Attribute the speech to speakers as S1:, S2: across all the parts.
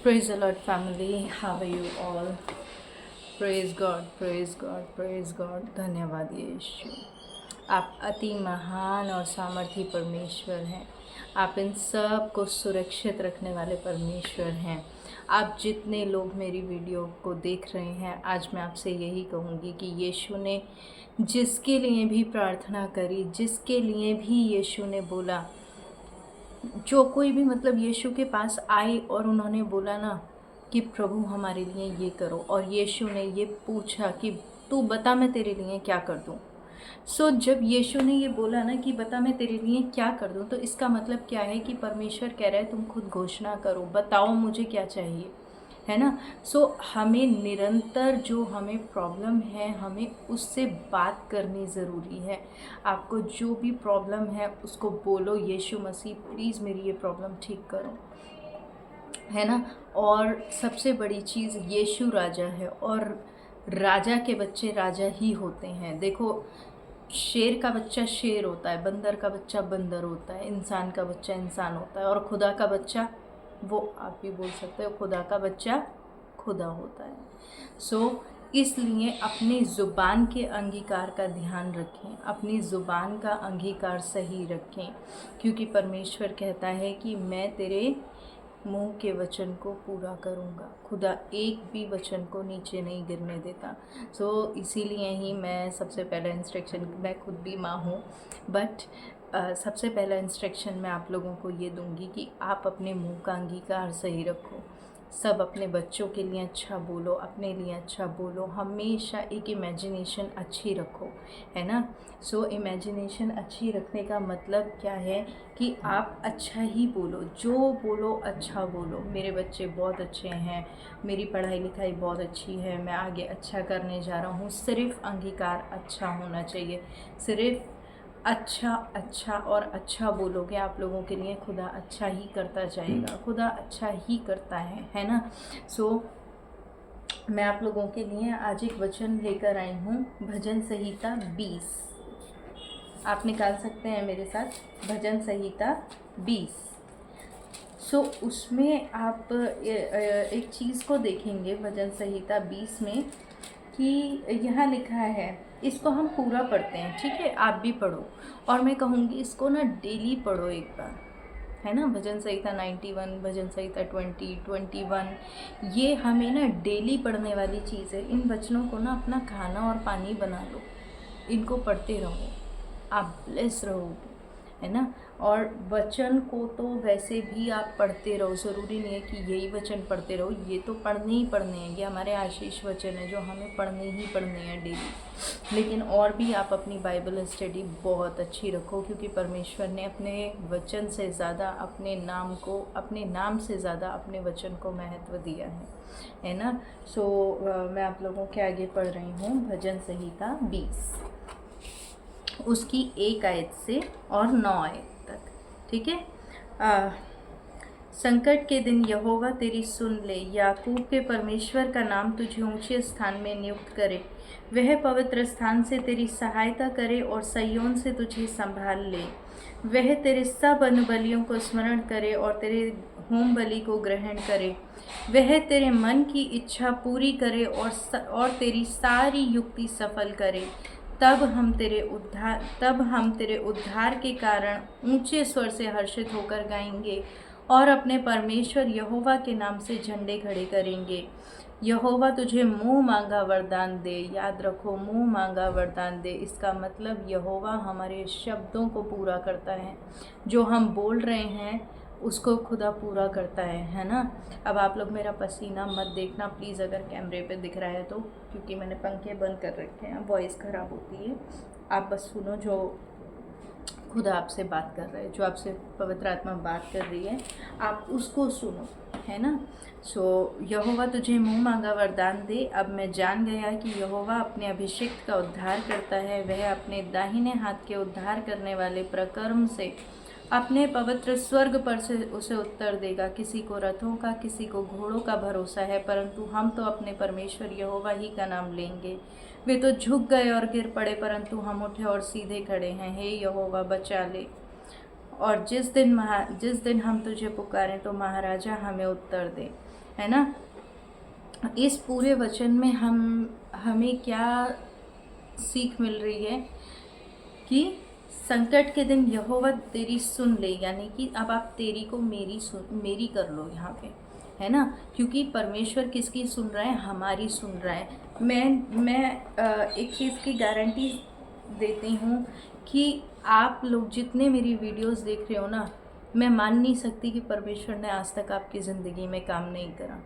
S1: Praise the Lord, family. How are you all? Praise God, praise God, praise God. धन्यवाद यीशु। आप अति महान और सामर्थी परमेश्वर हैं। आप इन सब को सुरक्षित रखने वाले परमेश्वर हैं। आप जितने लोग मेरी वीडियो को देख रहे हैं, आज मैं आपसे यही कहूँगी कि यीशु ने जिसके लिए भी प्रार्थना करी, जिसके लिए भी यीशु ने बोला, जो कोई भी मतलब यीशु के पास आए और उन्होंने बोला ना कि प्रभु हमारे लिए ये करो, और यीशु ने ये पूछा कि तू बता मैं तेरे लिए क्या कर दूँ। जब यीशु ने ये बोला ना कि बता मैं तेरे लिए क्या कर दूँ, तो इसका मतलब क्या है कि परमेश्वर कह रहा है तुम खुद घोषणा करो, बताओ मुझे क्या चाहिए, है ना। हमें निरंतर जो हमें प्रॉब्लम है, हमें उससे बात करनी ज़रूरी है। आपको जो भी प्रॉब्लम है उसको बोलो, यीशु मसीह प्लीज़ मेरी ये प्रॉब्लम ठीक करो, है ना। और सबसे बड़ी चीज़, यीशु राजा है और राजा के बच्चे राजा ही होते हैं। देखो, शेर का बच्चा शेर होता है, बंदर का बच्चा बंदर होता है, इंसान का बच्चा इंसान होता है, और खुदा का बच्चा, वो आप भी बोल सकते हो, खुदा का बच्चा खुदा होता है। इसलिए अपनी ज़ुबान के अंगीकार का ध्यान रखें, अपनी ज़ुबान का अंगीकार सही रखें, क्योंकि परमेश्वर कहता है कि मैं तेरे मुंह के वचन को पूरा करूँगा। खुदा एक भी वचन को नीचे नहीं गिरने देता। इसीलिए ही मैं सबसे पहला इंस्ट्रक्शन, मैं खुद भी माँ हूँ, बट सबसे पहला इंस्ट्रक्शन मैं आप लोगों को ये दूंगी कि आप अपने मुंह का अंगीकार सही रखो। सब अपने बच्चों के लिए अच्छा बोलो, अपने लिए अच्छा बोलो, हमेशा एक इमेजिनेशन अच्छी रखो, है ना। इमेजिनेशन अच्छी रखने का मतलब क्या है कि आप अच्छा ही बोलो, जो बोलो अच्छा बोलो। मेरे बच्चे बहुत अच्छे हैं, मेरी पढ़ाई लिखाई बहुत अच्छी है, मैं आगे अच्छा करने जा रहा हूँ। सिर्फ अंगीकार अच्छा होना चाहिए, सिर्फ अच्छा अच्छा और अच्छा बोलोगे, आप लोगों के लिए खुदा अच्छा ही करता जाएगा, खुदा अच्छा ही करता है ना। मैं आप लोगों के लिए आज एक वचन लेकर आई हूँ, भजन संहिता 20। आप निकाल सकते हैं मेरे साथ भजन संहिता 20। उसमें आप एक चीज़ को देखेंगे भजन संहिता 20 में कि यहाँ लिखा है, इसको हम पूरा पढ़ते हैं, ठीक है। आप भी पढ़ो, और मैं कहूँगी इसको ना डेली पढ़ो एक बार, है ना। भजन संहिता 91, भजन संहिता 20, 21, ये हमें ना डेली पढ़ने वाली चीज़ है। इन वचनों को ना अपना खाना और पानी बना लो, इनको पढ़ते रहो, आप ब्लेस रहोगे, है ना। और वचन को तो वैसे भी आप पढ़ते रहो, ज़रूरी नहीं है कि यही वचन पढ़ते रहो, ये तो पढ़ने ही पढ़ने हैं, ये हमारे आशीष वचन है जो हमें पढ़ने ही पढ़ने हैं डेली। लेकिन और भी आप अपनी बाइबल स्टडी बहुत अच्छी रखो, क्योंकि परमेश्वर ने अपने वचन से ज़्यादा अपने नाम को, अपने नाम से ज़्यादा अपने वचन को महत्व दिया है ना। मैं आप लोगों के आगे पढ़ रही हूँ भजन संहिता 20, उसकी 1 आयत से और 9 आयत तक, ठीक है। संकट के दिन यहोवा तेरी सुन ले, याकूब के परमेश्वर का नाम तुझे ऊंचे स्थान में नियुक्त करे। वह पवित्र स्थान से तेरी सहायता करे और सय्योन से तुझे संभाल ले। वह तेरे सब अनुबलियों को स्मरण करे और तेरे होम बलि को ग्रहण करे। वह तेरे मन की इच्छा पूरी करे और तेरी सारी युक्ति सफल करे। तब हम तेरे उद्धार के कारण ऊंचे स्वर से हर्षित होकर गाएंगे और अपने परमेश्वर यहोवा के नाम से झंडे खड़े करेंगे। यहोवा तुझे मुंह मांगा वरदान दे। याद रखो, मुंह मांगा वरदान दे, इसका मतलब यहोवा हमारे शब्दों को पूरा करता है, जो हम बोल रहे हैं उसको खुदा पूरा करता है ना। अब आप लोग मेरा पसीना मत देखना प्लीज़, अगर कैमरे पे दिख रहा है तो, क्योंकि मैंने पंखे बंद कर रखे हैं, वॉइस ख़राब होती है। आप बस सुनो जो खुदा आपसे बात कर रहा है, जो आपसे पवित्र आत्मा बात कर रही है, आप उसको सुनो, है ना। यहोवा तुझे मुँह मांगा वरदान दे। अब मैं जान गया कि यहोवा अपने अभिषिक्त का उद्धार करता है। वह अपने दाहिने हाथ के उद्धार करने वाले प्रकर्म से अपने पवित्र स्वर्ग पर से उसे उत्तर देगा। किसी को रथों का, किसी को घोड़ों का भरोसा है, परंतु हम तो अपने परमेश्वर यहोवा ही का नाम लेंगे। वे तो झुक गए और गिर पड़े, परंतु हम उठे और सीधे खड़े हैं। हे यहोवा बचा ले और जिस दिन हम तुझे पुकारें तो महाराजा हमें उत्तर दे, है ना। इस पूरे वचन में हमें क्या सीख मिल रही है कि संकट के दिन यहोवा तेरी सुन ले, यानी कि अब आप तेरी को मेरी कर लो यहाँ पे, है ना। क्योंकि परमेश्वर किसकी सुन रहा है? हमारी सुन रहा है। मैं एक चीज़ की गारंटी देती हूँ कि आप लोग जितने मेरी वीडियोस देख रहे हो ना, मैं मान नहीं सकती कि परमेश्वर ने आज तक आपकी ज़िंदगी में काम नहीं करा।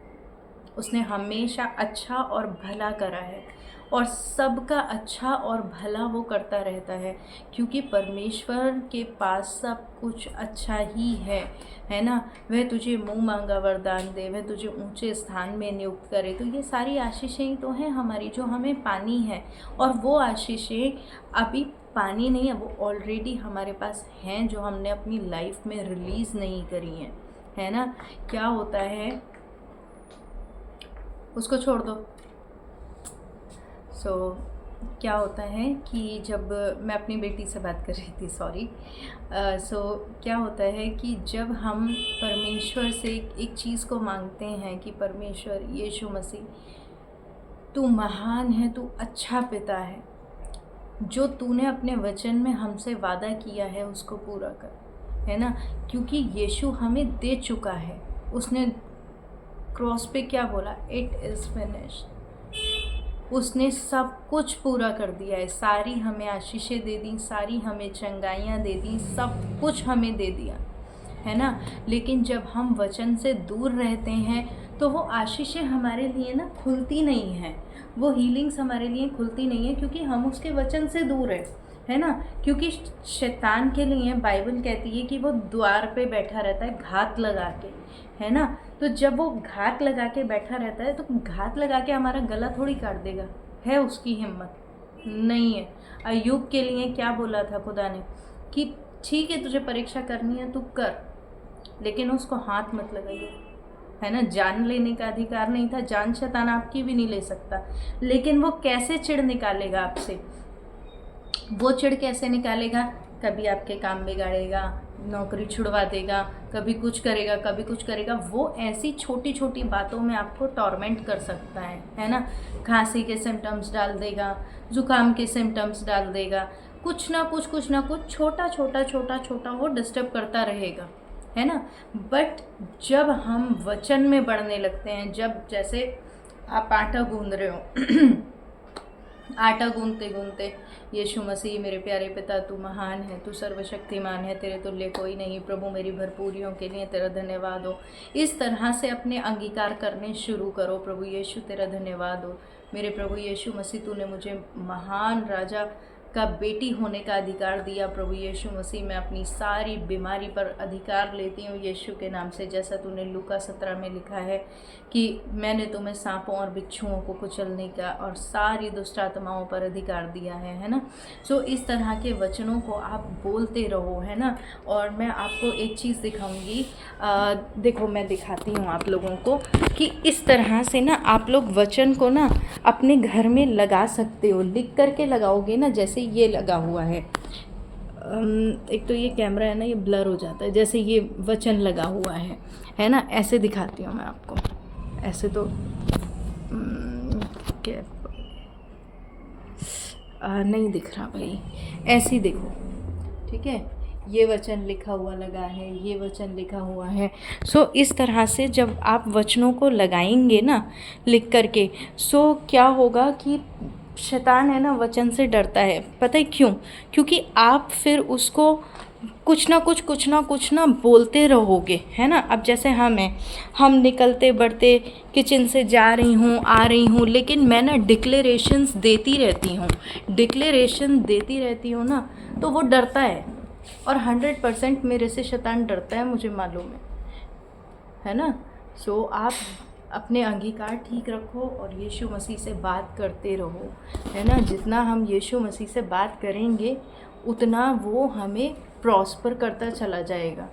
S1: उसने हमेशा अच्छा और भला करा है, और सबका अच्छा और भला वो करता रहता है, क्योंकि परमेश्वर के पास सब कुछ अच्छा ही है ना। वह तुझे मुँह मांगा वरदान दे, वह तुझे ऊंचे स्थान में नियुक्त करे। तो ये सारी आशीषें तो हैं हमारी, जो हमें पानी है, और वो आशीषें अभी पानी नहीं है, वो ऑलरेडी हमारे पास हैं, जो हमने अपनी लाइफ में रिलीज़ नहीं करी हैं, है ना। क्या होता है, उसको छोड़ दो। क्या होता है कि जब मैं अपनी बेटी से बात कर रही थी, सॉरी। क्या होता है कि जब हम परमेश्वर से एक चीज़ को मांगते हैं कि परमेश्वर यीशु मसीह तू महान है, तू अच्छा पिता है, जो तूने अपने वचन में हमसे वादा किया है उसको पूरा कर, है ना। क्योंकि यीशु हमें दे चुका है। उसने क्रॉस पे क्या बोला? It is finished. उसने सब कुछ पूरा कर दिया है। सारी हमें आशीषें दे दी, सारी हमें चंगाइयाँ दे दी, सब कुछ हमें दे दिया, है ना। लेकिन जब हम वचन से दूर रहते हैं तो वो आशीषें हमारे लिए ना खुलती नहीं हैं, वो हीलिंग्स हमारे लिए खुलती नहीं है, क्योंकि हम उसके वचन से दूर है ना। क्योंकि शैतान के लिए बाइबल कहती है कि वो द्वार पे बैठा रहता है घात लगा के, है ना। तो जब वो घात लगा के बैठा रहता है तो घात लगा के हमारा गला थोड़ी काट देगा, है उसकी हिम्मत नहीं है। अय्यूब के लिए क्या बोला था खुदा ने कि ठीक है तुझे परीक्षा करनी है तू कर, लेकिन उसको हाथ मत लगाइए, है ना। जान लेने का अधिकार नहीं था, जान शैतान आपकी भी नहीं ले सकता, लेकिन वो कैसे चिढ़ निकालेगा आपसे? वो चिढ़ कैसे निकालेगा? कभी आपके काम बिगाड़ेगा, नौकरी छुड़वा देगा, कभी कुछ करेगा, कभी कुछ करेगा। वो ऐसी छोटी छोटी बातों में आपको टॉर्मेंट कर सकता है ना। खांसी के सिम्टम्स डाल देगा, ज़ुकाम के सिम्टम्स डाल देगा, कुछ ना कुछ छोटा वो डिस्टर्ब करता रहेगा, है ना। बट जब हम वचन में बढ़ने लगते हैं, जब जैसे आप आटा गूंद रहे हो आटा गूंदते गूंदते यीशु मसीह मेरे प्यारे पिता तू महान है, तू सर्वशक्तिमान है, तेरे तुल्य कोई नहीं, प्रभु मेरी भरपूरियों के लिए तेरा धन्यवाद हो। इस तरह से अपने अंगीकार करने शुरू करो। प्रभु यीशु तेरा धन्यवाद हो। मेरे प्रभु यीशु मसीह तूने मुझे महान राजा का बेटी होने का अधिकार दिया। प्रभु यीशु मसीह मैं अपनी सारी बीमारी पर अधिकार लेती हूँ यीशु के नाम से, जैसा तूने लूका 17 में लिखा है कि मैंने तुम्हें सांपों और बिच्छुओं को कुचलने का और सारी दुष्ट आत्माओं पर अधिकार दिया है ना। इस तरह के वचनों को आप बोलते रहो, है ना। और मैं आपको एक चीज़ दिखाऊंगी, देखो मैं दिखाती हूँ आप लोगों को कि इस तरह से ना आप लोग वचन को ना अपने घर में लगा सकते हो। लिख करके लगाओगे ना, जैसे ये लगा हुआ है, एक तो ये कैमरा है ना ये ब्लर हो जाता है, जैसे ये वचन लगा हुआ है ना। ऐसे दिखाती हूँ मैं आपको, ऐसे तो क्या नहीं दिख रहा भाई, ऐसे देखो, ठीक है। ये वचन लिखा हुआ लगा है, ये वचन लिखा हुआ है। इस तरह से जब आप वचनों को लगाएंगे ना लिख करके, क्या होगा कि शैतान है ना वचन से डरता है। पता है क्यों? क्योंकि आप फिर उसको कुछ ना बोलते रहोगे, है ना। अब जैसे हम निकलते बढ़ते किचन से जा रही हूँ आ रही हूँ, लेकिन मैं ना डिक्लेरेशंस देती रहती हूँ ना, तो वो डरता है। और 100% मेरे से शैतान डरता है, मुझे मालूम है ना। आप अपने अंगीकार ठीक रखो और यीशु मसीह से बात करते रहो, है ना। जितना हम यीशु मसीह से बात करेंगे उतना वो हमें प्रॉस्पर करता चला जाएगा।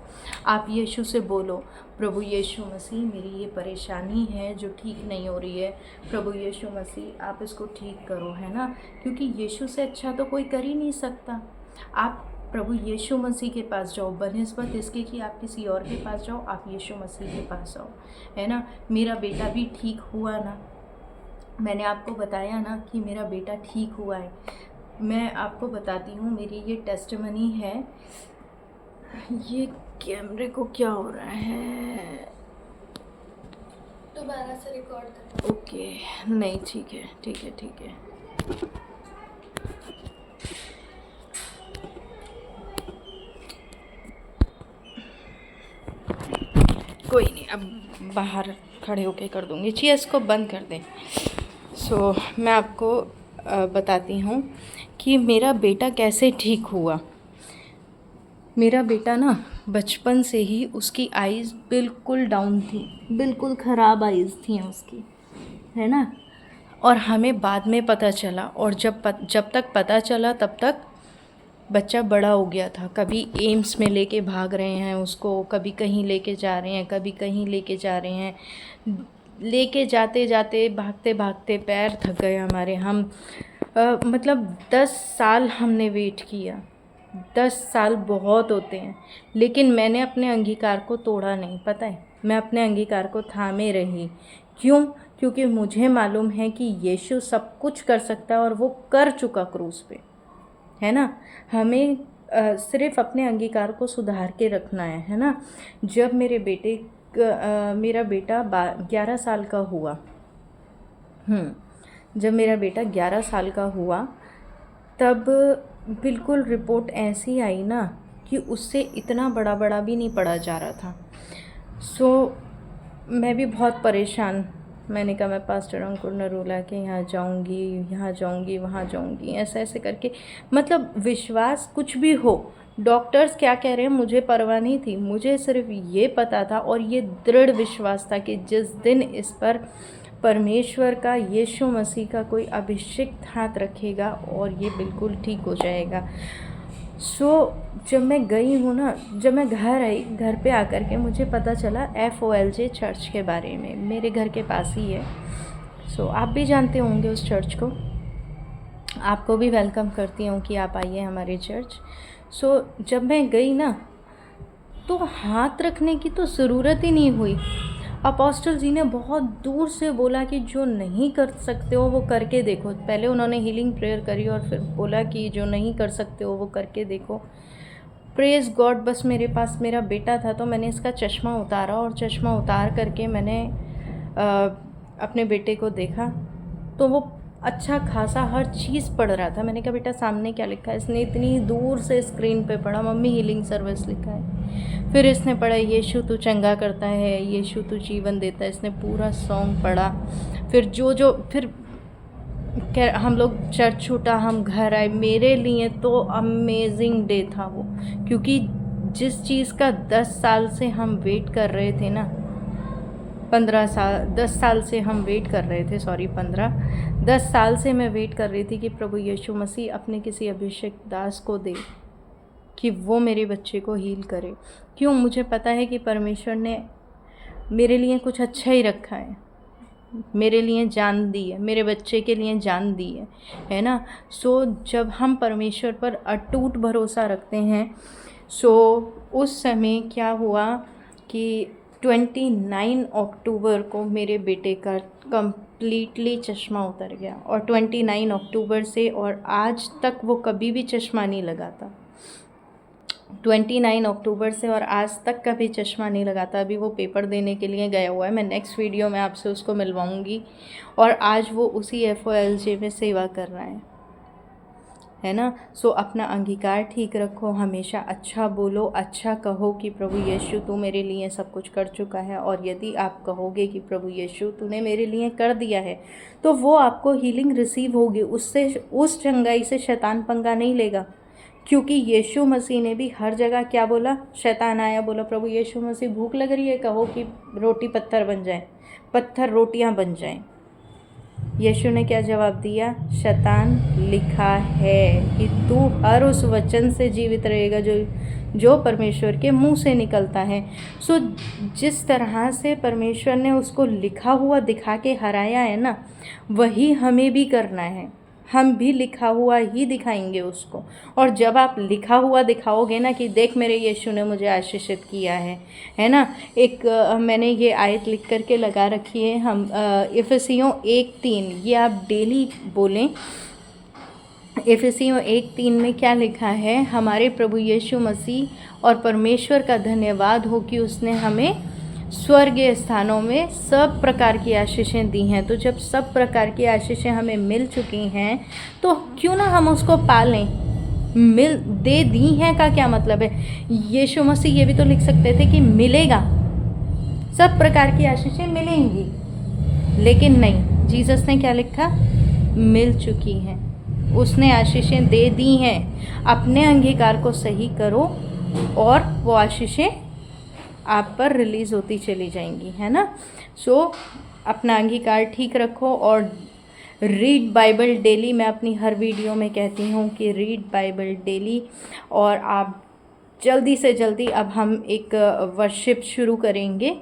S1: आप यीशु से बोलो, प्रभु यीशु मसीह मेरी ये परेशानी है जो ठीक नहीं हो रही है, प्रभु यीशु मसीह आप इसको ठीक करो, है ना। क्योंकि यीशु से अच्छा तो कोई कर ही नहीं सकता। आप प्रभु यीशु मसीह के पास जाओ, बनिस्बत इसके कि आप किसी और के पास जाओ, आप यीशु मसीह के पास जाओ, है ना। मेरा बेटा भी ठीक हुआ ना, मैंने आपको बताया ना कि मेरा बेटा ठीक हुआ है। मैं आपको बताती हूँ, मेरी ये टेस्टिमनी है। ये कैमरे को क्या हो रहा है,
S2: दोबारा से रिकॉर्ड कर।
S1: ओके, नहीं ठीक है ठीक है ठीक है। कोई नहीं, अब बाहर खड़े होके कर दूँगी। चाहिए इसको बंद कर दें। सो मैं आपको बताती हूँ कि मेरा बेटा कैसे ठीक हुआ। मेरा बेटा ना बचपन से ही उसकी आइज़ बिल्कुल डाउन थी, बिल्कुल ख़राब आइज़ थी उसकी, है ना। और हमें बाद में पता चला, और जब तक पता चला तब तक बच्चा बड़ा हो गया था। कभी एम्स में लेके भाग रहे हैं उसको, कभी कहीं लेके जा रहे हैं, कभी कहीं लेके जा रहे हैं। लेके जाते जाते भागते भागते पैर थक गए हमारे। हम मतलब 10 साल हमने वेट किया। 10 साल बहुत होते हैं, लेकिन मैंने अपने अंगीकार को तोड़ा नहीं, पता है। मैं अपने अंगीकार को थामे रही। क्यों? क्योंकि मुझे मालूम है कि यीशु सब कुछ कर सकता है, और वो कर चुका क्रूस पे, है ना। हमें सिर्फ अपने अंगीकार को सुधार के रखना है ना। जब मेरा बेटा 11 साल का हुआ, जब मेरा बेटा 11 साल का हुआ, तब बिल्कुल रिपोर्ट ऐसी आई ना कि उससे इतना बड़ा बड़ा भी नहीं पड़ा जा रहा था। सो मैं भी बहुत परेशान। मैंने कहा मैं पास्टर अंकुर नरूला के यहाँ जाऊँगी, वहाँ जाऊँगी, ऐसे करके, मतलब विश्वास कुछ भी हो, डॉक्टर्स क्या कह रहे हैं मुझे परवाह नहीं थी। मुझे सिर्फ ये पता था और ये दृढ़ विश्वास था कि जिस दिन इस पर परमेश्वर का, यीशु मसीह का कोई अभिषिक्त हाथ रखेगा और ये बिल्कुल ठीक हो जाएगा। सो जब मैं गई हूँ ना, जब मैं घर आई, घर पे आकर के मुझे पता चला FOLJ चर्च के बारे में। मेरे घर के पास ही है। सो आप भी जानते होंगे उस चर्च को। आपको भी वेलकम करती हूँ कि आप आइए हमारे चर्च। सो जब मैं गई ना, तो हाथ रखने की तो ज़रूरत ही नहीं हुई। अपोस्टल जी ने बहुत दूर से बोला कि जो नहीं कर सकते हो वो करके देखो। पहले उन्होंने हीलिंग प्रेयर करी और फिर बोला कि जो नहीं कर सकते हो वो करके देखो। Praise God. बस मेरे पास मेरा बेटा था, तो मैंने इसका चश्मा उतारा, और चश्मा उतार करके मैंने अपने बेटे को देखा, तो वो अच्छा खासा हर चीज़ पढ़ रहा था। मैंने कहा बेटा सामने क्या लिखा है? इसने इतनी दूर से स्क्रीन पे पढ़ा, मम्मी हीलिंग सर्विस लिखा है। फिर इसने पढ़ा यीशु तू चंगा करता है, यीशु तू जीवन देता है। इसने पूरा सॉन्ग पढ़ा। फिर फिर हम लोग चर्च छूटा, हम घर आए। मेरे लिए तो अमेजिंग डे था वो, क्योंकि जिस चीज़ का 10 साल से हम वेट कर रहे थे ना, 10 साल से हम वेट कर रहे थे, 10 साल से मैं वेट कर रही थी कि प्रभु यीशु मसीह अपने किसी अभिषेक दास को दे कि वो मेरे बच्चे को हील करे। क्यों? मुझे पता है कि परमेश्वर ने मेरे लिए कुछ अच्छा ही रखा है, मेरे लिए जान दी है, मेरे बच्चे के लिए जान दी है ना। सो जब हम परमेश्वर पर अटूट भरोसा रखते हैं, सो उस समय क्या हुआ कि 29 अक्टूबर को मेरे बेटे का कम्प्लीटली चश्मा उतर गया, और 29 अक्टूबर से और आज तक वो कभी भी चश्मा नहीं लगाता। 29 अक्टूबर से और आज तक कभी चश्मा नहीं लगाता। अभी वो पेपर देने के लिए गया हुआ है। मैं नेक्स्ट वीडियो में आपसे उसको मिलवाऊंगी। और आज वो उसी FOLJ में सेवा कर रहा है ना। सो अपना अंगीकार ठीक रखो, हमेशा अच्छा बोलो, अच्छा कहो कि प्रभु यीशु तू मेरे लिए सब कुछ कर चुका है। और यदि आप कहोगे कि प्रभु यीशु तूने मेरे लिए कर दिया है, तो वो आपको हीलिंग रिसीव होगी। उससे, उस चंगाई से शैतान पंगा नहीं लेगा, क्योंकि यीशु मसीह ने भी हर जगह क्या बोला? शैतान आया, बोला प्रभु यीशु मसीह भूख लग रही है, कहो कि रोटी पत्थर बन जाए, पत्थर रोटियां बन जाएं। यीशु ने क्या जवाब दिया? शैतान, लिखा है कि तू हर उस वचन से जीवित रहेगा जो परमेश्वर के मुंह से निकलता है। सो जिस तरह से परमेश्वर ने उसको लिखा हुआ दिखा के हराया है ना, वही हमें भी करना है। हम भी लिखा हुआ ही दिखाएंगे उसको। और जब आप लिखा हुआ दिखाओगे ना कि देख मेरे यीशु ने मुझे आशीषित किया है ना। एक मैंने ये आयत लिख करके लगा रखी है, हम इफिसियों 1:3, ये आप डेली बोलें। इफिसियों 1:3 में क्या लिखा है, हमारे प्रभु यीशु मसीह और परमेश्वर का धन्यवाद हो कि उसने हमें स्वर्गीय स्थानों में सब प्रकार की आशीषें दी हैं। तो जब सब प्रकार की आशीषें हमें मिल चुकी हैं तो क्यों ना हम उसको पालें। दे दी हैं का क्या मतलब है, यीशु मसीह ये भी तो लिख सकते थे कि मिलेगा, सब प्रकार की आशीषें मिलेंगी, लेकिन नहीं, जीसस ने क्या लिखा, मिल चुकी हैं, उसने आशीषें दे दी हैं। अपने अंगीकार को सही करो और वो आशीषें आप पर रिलीज़ होती चली जाएंगी, है ना। सो अपना अंगीकार ठीक रखो और रीड बाइबल डेली। मैं अपनी हर वीडियो में कहती हूँ कि रीड बाइबल डेली। और आप जल्दी से जल्दी, अब हम एक वर्शिप शुरू करेंगे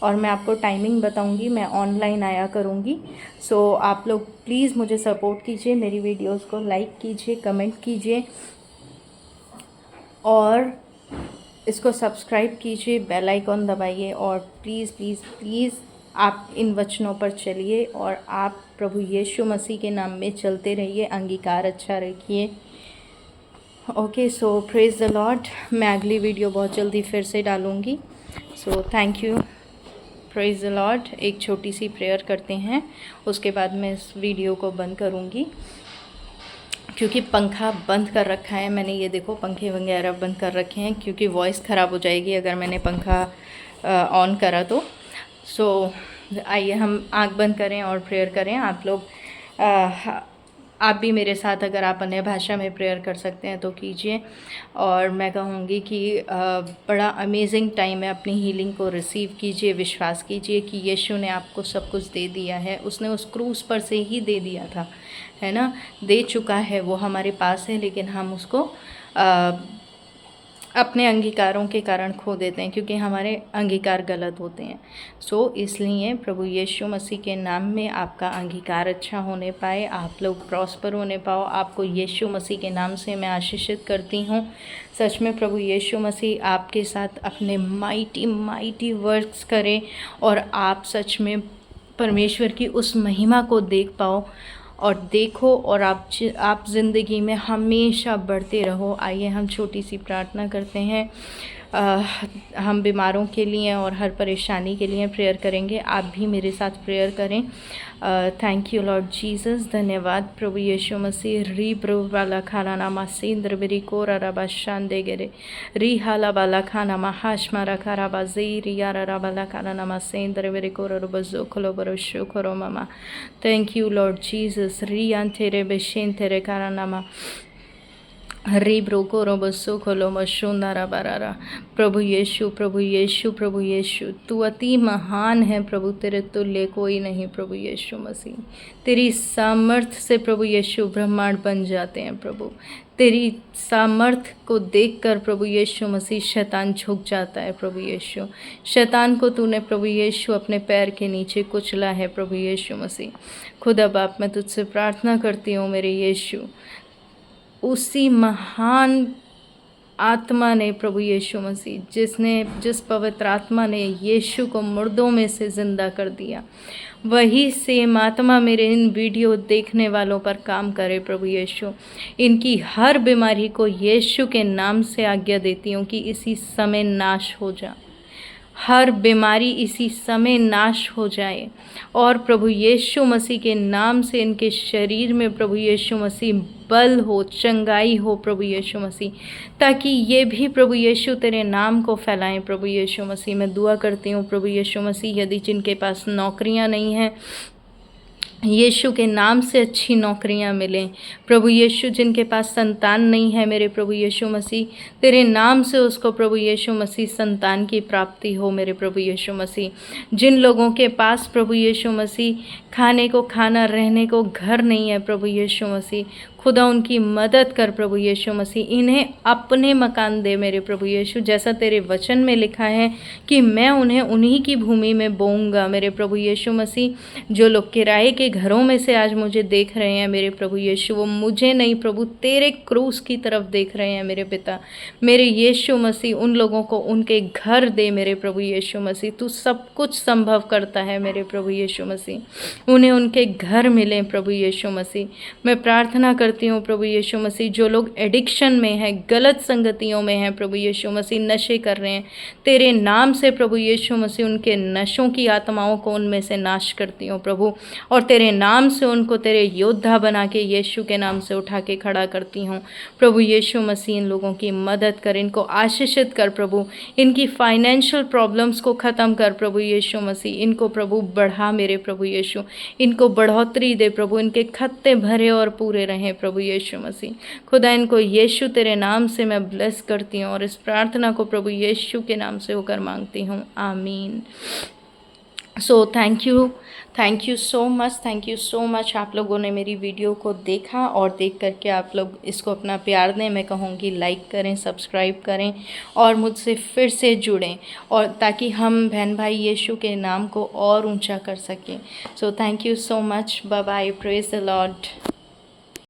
S1: और मैं आपको टाइमिंग बताऊंगी, मैं ऑनलाइन आया करूंगी। सो आप लोग प्लीज़ मुझे सपोर्ट कीजिए, मेरी वीडियोस को लाइक कीजिए, कमेंट कीजिए और इसको सब्सक्राइब कीजिए, बेल आइकॉन दबाइए और प्लीज़ प्लीज़ प्लीज़ आप इन वचनों पर चलिए और आप प्रभु यीशु मसीह के नाम में चलते रहिए, अंगीकार अच्छा रखिए। Okay, so praise the Lord. मैं अगली वीडियो बहुत जल्दी फिर से डालूँगी। सो thank you, praise the Lord. एक छोटी सी प्रेयर करते हैं, उसके बाद मैं इस वीडियो को बंद करूँगी क्योंकि पंखा बंद कर रखा है मैंने। ये देखो पंखे वगैरह बंद कर रखे हैं क्योंकि वॉइस ख़राब हो जाएगी अगर मैंने पंखा ऑन करा तो। सो आइए हम आंख बंद करें और प्रेयर करें। आप लोग आप भी मेरे साथ, अगर आप अन्य भाषा में प्रेयर कर सकते हैं तो कीजिए। और मैं कहूँगी कि बड़ा अमेजिंग टाइम है, अपनी हीलिंग को रिसीव कीजिए, विश्वास कीजिए कि यीशु ने आपको सब कुछ दे दिया है। उसने उस क्रूस पर से ही दे दिया था, है ना, दे चुका है, वो हमारे पास है, लेकिन हम उसको अपने अंगीकारों के कारण खो देते हैं क्योंकि हमारे अंगीकार गलत होते हैं। सो इसलिए प्रभु यीशु मसीह के नाम में आपका अंगीकार अच्छा होने पाए, आप लोग प्रॉस्पर होने पाओ, आपको यीशु मसीह के नाम से मैं आशीषित करती हूँ। सच में प्रभु यीशु मसीह आपके साथ अपने माइटी माइटी वर्क्स करें और आप सच में परमेश्वर की उस महिमा को देख पाओ और देखो और आप ज़िंदगी में हमेशा बढ़ते रहो। आइए हम छोटी सी प्रार्थना करते हैं। हम बीमारों के लिए और हर परेशानी के लिए प्रेयर करेंगे। आप भी मेरे साथ प्रेयर करें। थैंक यू लॉर्ड जीसस, धन्यवाद प्रभु यीशु मसीह। री प्रभु वाला खाना नामा सेंद्र बेरी कोरा रबा शांदे गेरे री हाला वाला खाना महाशमा रखा रबा जी रिया रबाला खाना नामा सेंद्र बेरी कोरा रबो खलो बरो शुकरो मामा। Thank you Lord Jesus. री अंतेरे बेशें तेरे खाना नामा हरी ब्रोको रोबसो खोलो मशूंदारा बरारा। प्रभु यीशु प्रभु यीशु प्रभु यीशु, तू अति महान है प्रभु, तेरे तुल्य कोई नहीं प्रभु यीशु मसीह। तेरी सामर्थ्य से प्रभु यीशु ब्रह्मांड बन जाते हैं प्रभु। तेरी सामर्थ्य को देखकर प्रभु यीशु मसीह शैतान झुक जाता है प्रभु यीशु। शैतान को तूने प्रभु यीशु अपने पैर के नीचे कुचला है प्रभु यीशु मसीह। खुदा बाप, मैं तुझसे प्रार्थना करती हूँ मेरे यीशु, उसी महान आत्मा ने प्रभु यीशु मसीह, जिस पवित्र आत्मा ने यीशु को मुर्दों में से ज़िंदा कर दिया, वही सेम आत्मा मेरे इन वीडियो देखने वालों पर काम करे प्रभु यीशु। इनकी हर बीमारी को यीशु के नाम से आज्ञा देती हूँ कि इसी समय नाश हो जा, हर बीमारी इसी समय नाश हो जाए और प्रभु यीशु मसीह के नाम से इनके शरीर में प्रभु यीशु मसीह बल हो, चंगाई हो प्रभु यीशु मसीह, ताकि ये भी प्रभु यीशु तेरे नाम को फैलाएं प्रभु यीशु मसीह। मैं दुआ करती हूँ प्रभु यीशु मसीह, यदि जिनके पास नौकरियाँ नहीं हैं, यीशु के नाम से अच्छी नौकरियां मिलें प्रभु यीशु। जिनके पास संतान नहीं है मेरे प्रभु यीशु मसीह, तेरे नाम से उसको प्रभु यीशु मसीह संतान की प्राप्ति हो मेरे प्रभु यीशु मसीह। जिन लोगों के पास प्रभु यीशु मसीह खाने को खाना, रहने को घर नहीं है प्रभु यीशु मसीह, खुदा उनकी मदद कर प्रभु यीशु मसीह, इन्हें अपने मकान दे मेरे प्रभु यीशु, जैसा तेरे वचन में लिखा है कि मैं उन्हें उन्हीं की भूमि में बोऊंगा मेरे प्रभु यीशु मसीह। जो लोग किराए के घरों में से आज मुझे देख रहे हैं मेरे प्रभु यीशु, वो मुझे नहीं प्रभु तेरे क्रूस की तरफ देख रहे हैं मेरे पिता। मेरे यीशु मसीह उन लोगों को उनके घर दे मेरे प्रभु यीशु मसीह। तू सब कुछ संभव करता है मेरे प्रभु यीशु मसीह, उन्हें उनके घर मिले प्रभु यीशु मसीह। मैं प्रार्थना करती हूँ प्रभु यीशु मसीह, जो लोग एडिक्शन में हैं, गलत संगतियों में हैं प्रभु यीशु मसीह, नशे कर रहे हैं, तेरे नाम से प्रभु यीशु मसीह उनके नशों की आत्माओं को उनमें से नाश करती हूँ प्रभु, और तेरे नाम से उनको तेरे योद्धा बना के यीशु के नाम से उठा के खड़ा करती हूँ प्रभु यीशु मसीह। इन लोगों की मदद कर, इनको आशीषित कर प्रभु, इनकी फाइनेंशियल प्रॉब्लम्स को ख़त्म कर प्रभु यीशु मसीह। इनको प्रभु बढ़ा मेरे प्रभु यीशु, इनको बढ़ोतरी दे प्रभु, इनके खत्ते भरे और पूरे रहें प्रभु यीशु मसीह। खुदा इनको यीशु तेरे नाम से मैं ब्लेस करती हूँ और इस प्रार्थना को प्रभु यीशु के नाम से होकर मांगती हूँ, आमीन। सो थैंक यू सो मच आप लोगों ने मेरी वीडियो को देखा, और देख करके आप लोग इसको अपना प्यार दें। मैं कहूँगी लाइक करें, सब्सक्राइब करें और मुझसे फिर से जुड़ें, और ताकि हम बहन भाई यीशु के नाम को और ऊंचा कर सकें। So thank you so much, bye bye, praise the Lord.